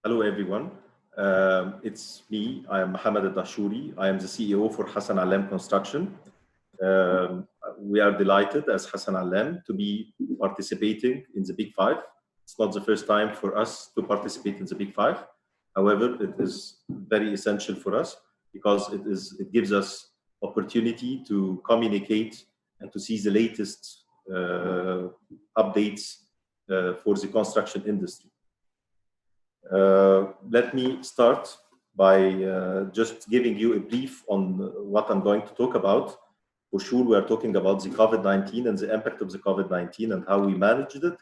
Hello, everyone. It's me. I am Mohamed Eldahshoury. I am the CEO for Hassan Allam Construction. We are delighted as Hassan Allam to be participating in the Big Five. It's not the first time for us to participate in the Big Five. However, it is very essential for us because it gives us opportunity to communicate and to see the latest updates for the construction industry. Let me start by just giving you a brief on what I'm going to talk about. For sure, we are talking about the COVID-19 and the impact of the COVID-19 and how we managed it,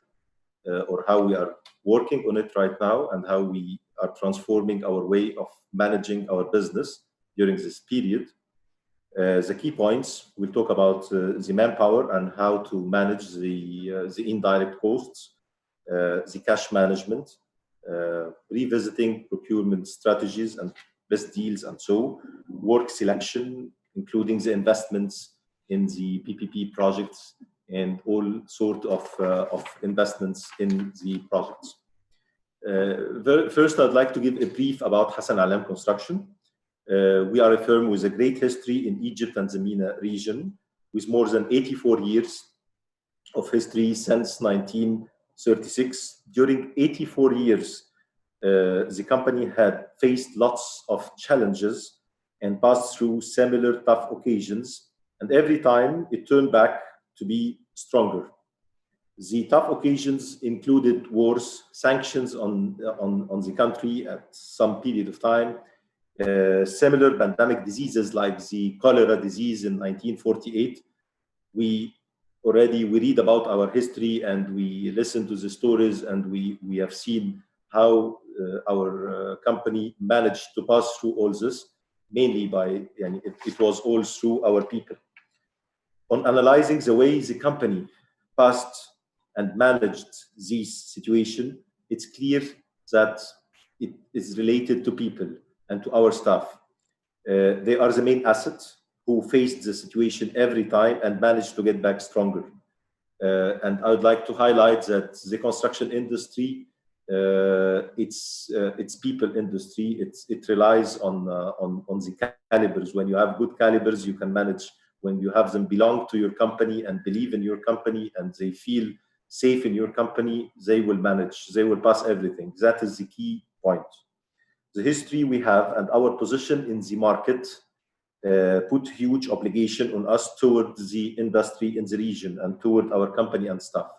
or how we are working on it right now, and how we are transforming our way of managing our business during this period. The key points, we'll talk about the manpower and how to manage the indirect costs, the cash management, revisiting procurement strategies and best deals, and so work selection, including the investments in the PPP projects and all sort of investments in the projects. First, I'd like to give a brief about Hassan Allam Construction. We are a firm with a great history in Egypt and the MENA region, with more than 84 years of history since 1936. During 84 years, the company had faced lots of challenges and passed through similar tough occasions, and every time it turned back to be stronger. The tough occasions included wars, sanctions on the country at some period of time, similar pandemic diseases like the cholera disease in 1948. We read about our history and we listen to the stories, and we have seen how our company managed to pass through all this, mainly by, and it was all through our people. On analyzing the way the company passed and managed this situation, it's clear that it is related to people and to our staff. They are the main assets who faced the situation every time and managed to get back stronger. And I would like to highlight that the construction industry, it's people industry. It relies on the calibers. When you have good calibers, you can manage. When you have them belong to your company and believe in your company and they feel safe in your company, they will manage. They will pass everything. That is the key point. The history we have and our position in the market put huge obligation on us toward the industry in the region and toward our company and staff.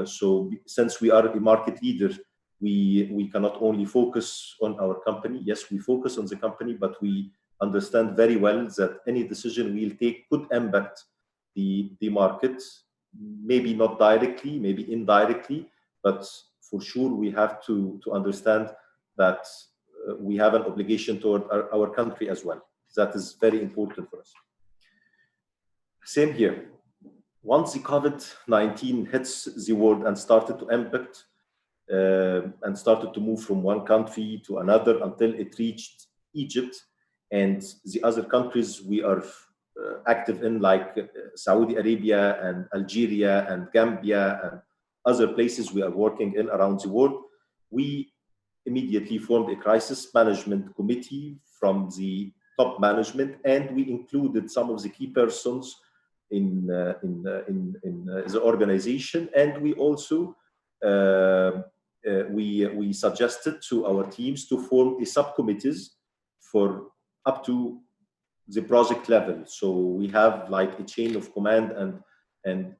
So since we are a market leader, we cannot only focus on our company. Yes, we focus on the company, but we understand very well that any decision we'll take could impact the market, maybe not directly, maybe indirectly, but for sure we have to understand that we have an obligation toward our country as well. That is very important for us. Same here. Once the COVID-19 hits the world and started to impact and started to move from one country to another until it reached Egypt and the other countries we are active in, like Saudi Arabia and Algeria and Gambia and other places we are working in around the world, we immediately formed a crisis management committee from the top management, and we included some of the key persons in the organization, and we also we suggested to our teams to form a subcommittees for up to the project level. So we have like a chain of command, and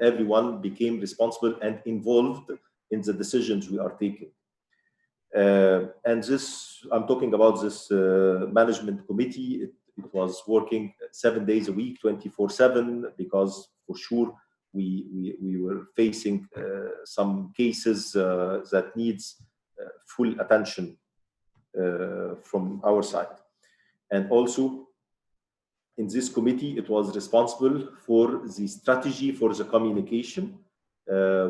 everyone became responsible and involved in the decisions we are taking. And this, I'm talking about this management committee. It was working 7 days a week, 24/7, because for sure we were facing some cases that needs full attention from our side. And also in this committee, it was responsible for the strategy for the communication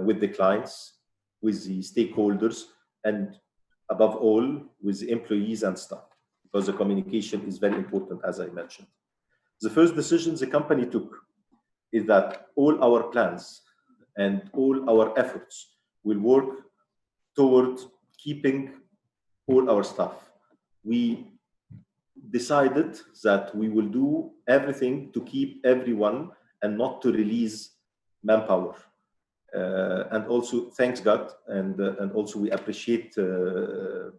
with the clients, with the stakeholders, and above all, with the employees and staff, because the communication is very important, as I mentioned. The first decision the company took is that all our plans and all our efforts will work toward keeping all our staff. We decided that we will do everything to keep everyone and not to release manpower. And also, thanks God, and also we appreciate the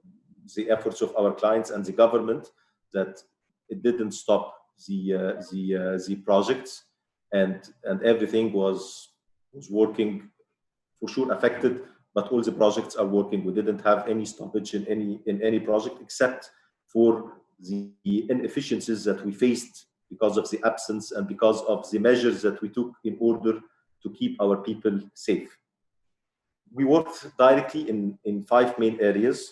efforts of our clients and the government that it didn't stop the projects, and everything was working. For sure affected, but all the projects are working. We didn't have any stoppage in any project except for the inefficiencies that we faced because of the absence and because of the measures that we took in order to keep our people safe. We worked directly in 5 main areas.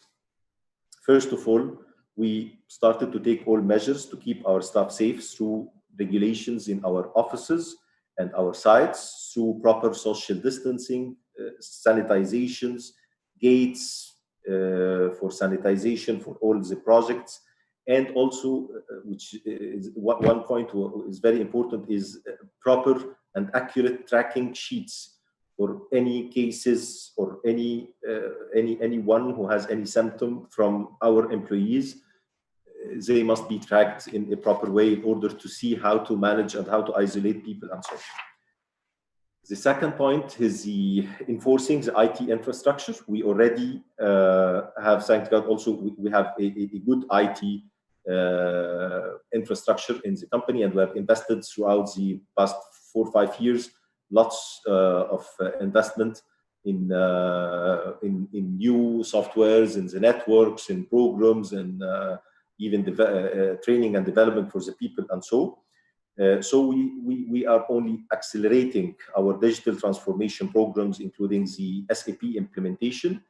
First of all, we started to take all measures to keep our staff safe through regulations in our offices and our sites, through proper social distancing, sanitizations, gates for sanitization for all the projects, and also, which is one point is very important, is proper and accurate tracking sheets for any cases or anyone who has any symptom from our employees. They must be tracked in a proper way in order to see how to manage and how to isolate people and so on. The second point is the enforcing the IT infrastructure. We already have, thank God, also we have a good IT infrastructure in the company, and we have invested throughout the past 4 or 5 years lots of investment in new softwares, in the networks, in programs, and even training and development for the people and so. So we are only accelerating our digital transformation programs, including the SAP implementation,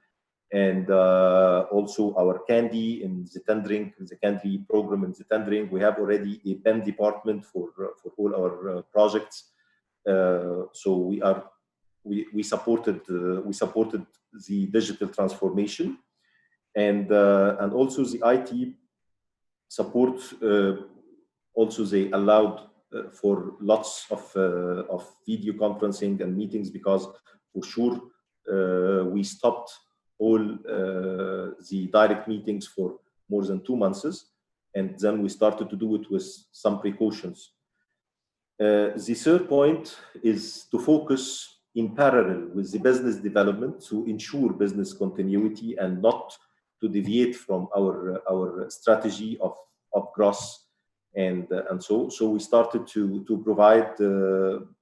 and also our Candy in the tendering, the Candy program in the tendering. We have already a PEM department for all our projects. So we supported the digital transformation, and also the IT support. Also, they allowed for lots of video conferencing and meetings, because for sure we stopped all the direct meetings for more than 2 months, and then we started to do it with some precautions. The third point is to focus in parallel with the business development to ensure business continuity and not to deviate from our strategy of growth. And so we started to provide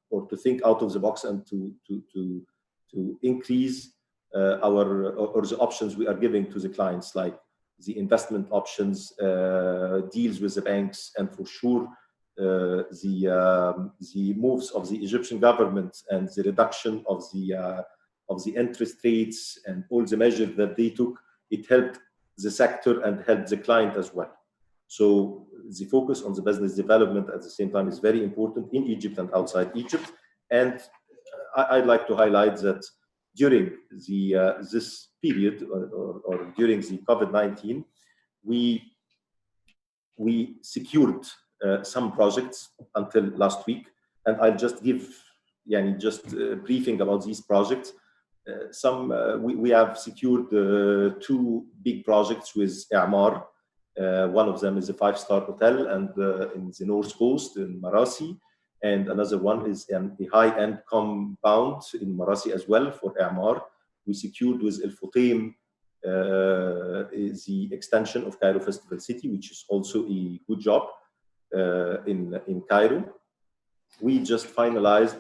or to think out of the box and to increase the options we are giving to the clients, like the investment options, deals with the banks, and for sure the moves of the Egyptian government and the reduction of the interest rates and all the measures that they took. It helped the sector and helped the client as well. So the focus on the business development at the same time is very important in Egypt and outside Egypt. And I'd like to highlight that during this period or during the COVID-19, we secured some projects until last week. And I'll just give just a briefing about these projects. We have secured 2 big projects with A'mar. One of them is a 5-star hotel and in the North Coast in Marassi, and another one is a high-end compound in Marassi as well for A'mar. We secured with El Futaim the extension of Cairo Festival City, which is also a good job in Cairo. We just finalized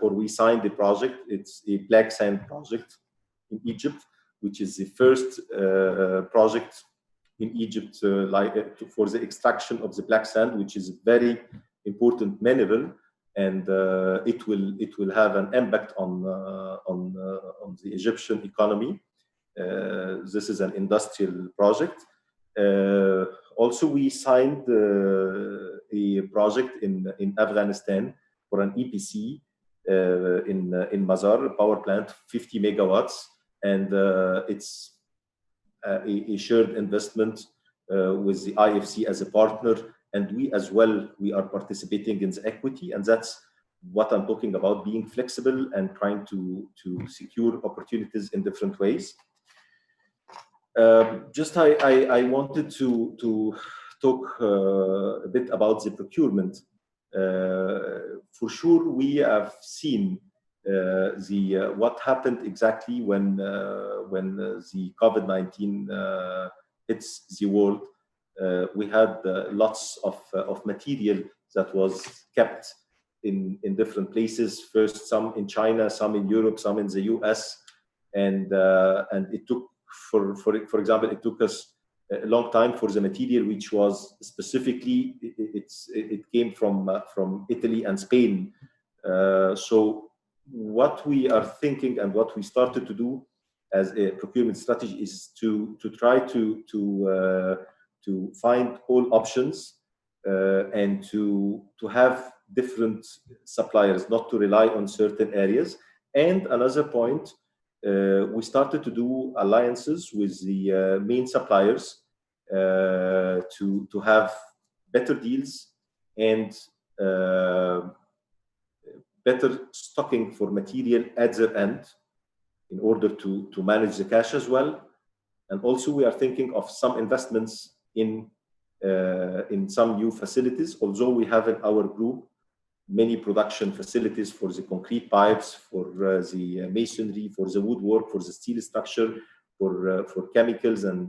or we signed the project. It's a black sand project in Egypt, which is the first project in Egypt for the extraction of the black sand, which is a very important mineral, and it will have an impact on the Egyptian economy. This is an industrial project. Also, we signed a project in Afghanistan for an EPC in Mazar, a power plant, 50 megawatts. And it's a shared investment with the IFC as a partner, and we as well, we are participating in the equity, and that's what I'm talking about, being flexible and trying to secure opportunities in different ways. I wanted to talk a bit about the procurement. For sure, we have seen what happened exactly when the COVID-19 hits the world. We had lots of material that was kept in different places. First, some in China, some in Europe, some in the US, and it took, for example, it took us a long time for the material, which was specifically it came from Italy and Spain. So what we are thinking and what we started to do as a procurement strategy is to try to find all options and to have different suppliers, not to rely on certain areas. And another point, we started to do alliances with the main suppliers to have better deals and better stocking for material at their end in order to manage the cash as well. And also we are thinking of some investments in some new facilities, although we have in our group many production facilities for the concrete pipes, for the masonry, for the woodwork, for the steel structure, for chemicals and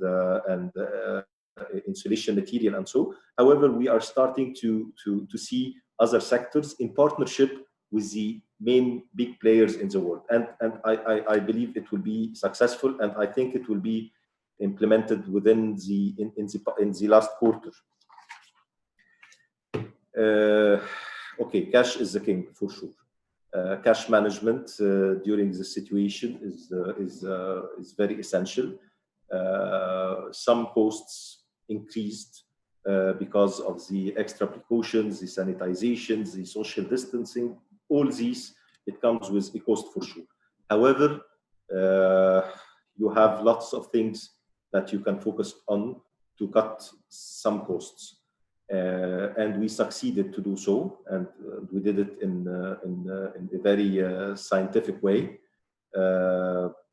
insulation material and so. However, we are starting to see other sectors in partnership with the main big players in the world, and I believe it will be successful, and I think it will be implemented within in the last quarter. Okay, cash is the king for sure. Cash management during this situation is very essential. Some costs increased because of the extra precautions, the sanitizations, the social distancing. All these, it comes with a cost for sure. However, you have lots of things that you can focus on to cut some costs. And we succeeded to do so, and we did it in a very scientific way.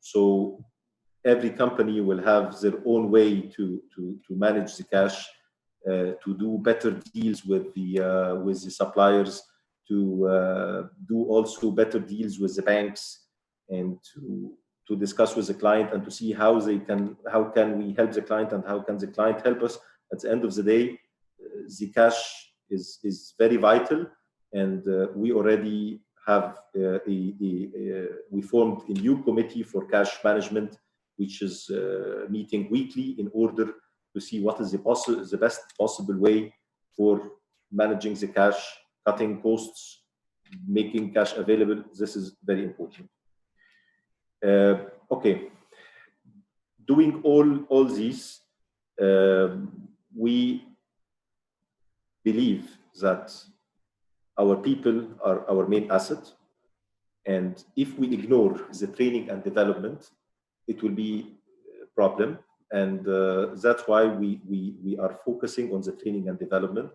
So every company will have their own way to manage the cash, to do better deals with the suppliers, to do also better deals with the banks, and to discuss with the client and to see how can we help the client and how can the client help us. At the end of the day, the cash is very vital, and we already have we formed a new committee for cash management, which is meeting weekly in order to see what is the best possible way for managing the cash, cutting costs, making cash available. This is very important. Okay, doing all these, we believe that our people are our main asset, and if we ignore the training and development, it will be a problem. And that's why we are focusing on the training and development.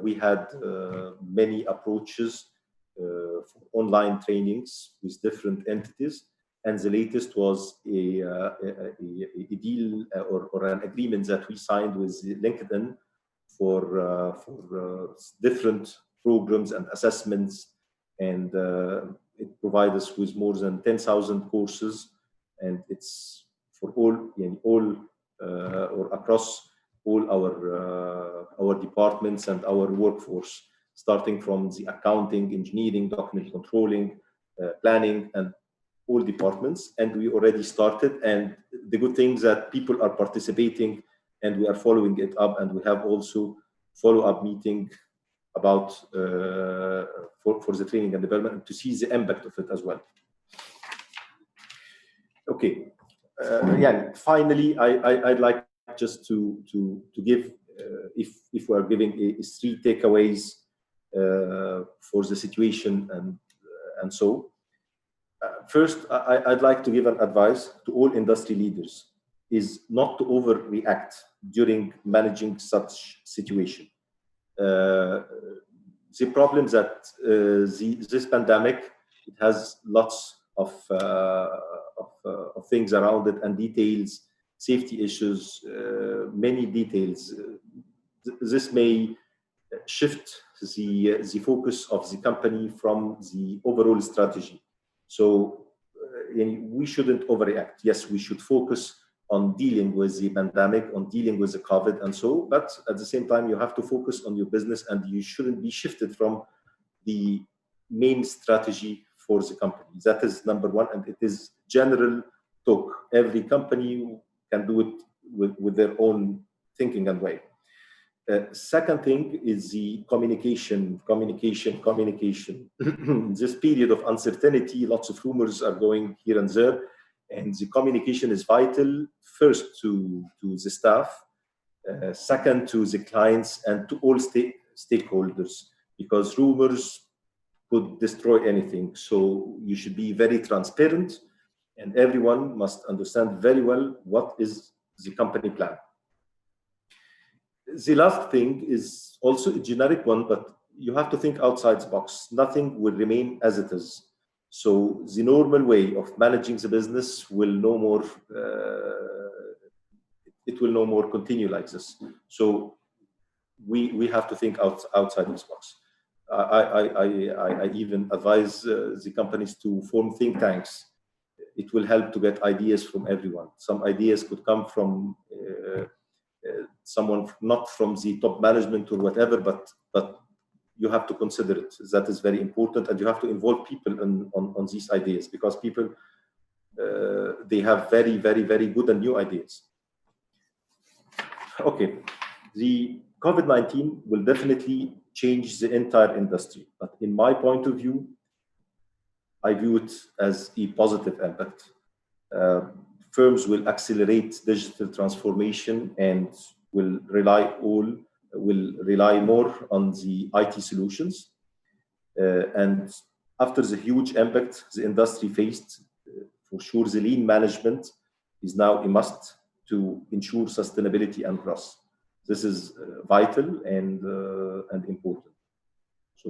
We had many approaches for online trainings with different entities, and the latest was a deal or an agreement that we signed with LinkedIn for different programs and assessments, and it provides us with more than 10,000 courses, and it's for all or across all our departments and our workforce, starting from the accounting, engineering, document controlling, planning, and all departments. And we already started, and the good thing is that people are participating, and we are following it up, and we have also follow-up meeting about for the training and development to see the impact of it as well. Okay, yeah. Finally, I'd like just to give, if we are giving a 3 takeaways for the situation and so. First, I'd like to give an advice to all industry leaders is not to overreact during managing such situation. the problems that this pandemic, it has lots of things around it and details, safety issues, many details. This may shift the focus of the company from the overall strategy. So we shouldn't overreact. Yes, we should focus on dealing with the pandemic, on dealing with the COVID and so, but at the same time, you have to focus on your business and you shouldn't be shifted from the main strategy for the company. That is number one, and it is general talk. Every company can do it with their own thinking and way. Second thing is the communication. This period of uncertainty, lots of rumors are going here and there, and the communication is vital, first to the staff, second to the clients, and to all stakeholders, because rumors could destroy anything. So you should be very transparent, and everyone must understand very well what is the company plan. The last thing is also a generic one, but you have to think outside the box. Nothing will remain as it is. So the normal way of managing the business will no more, it will no more continue like this. So we have to think outside this box. I even advise the companies to form think tanks. It will help to get ideas from everyone. Some ideas could come from someone not from the top management or whatever, but you have to consider it. That is very important, and you have to involve people on these ideas, because people they have very, very, very good and new ideas. Okay, the COVID-19 will definitely change the entire industry, but in my point of view, I view it as a positive impact. Firms will accelerate digital transformation and will rely more on the IT solutions. And after the huge impact the industry faced, for sure the lean management is now a must to ensure sustainability and growth. This is vital and important. So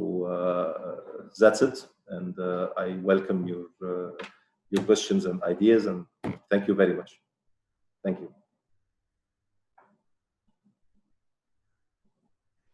that's it, and I welcome your questions and ideas, and thank you very much. Thank you.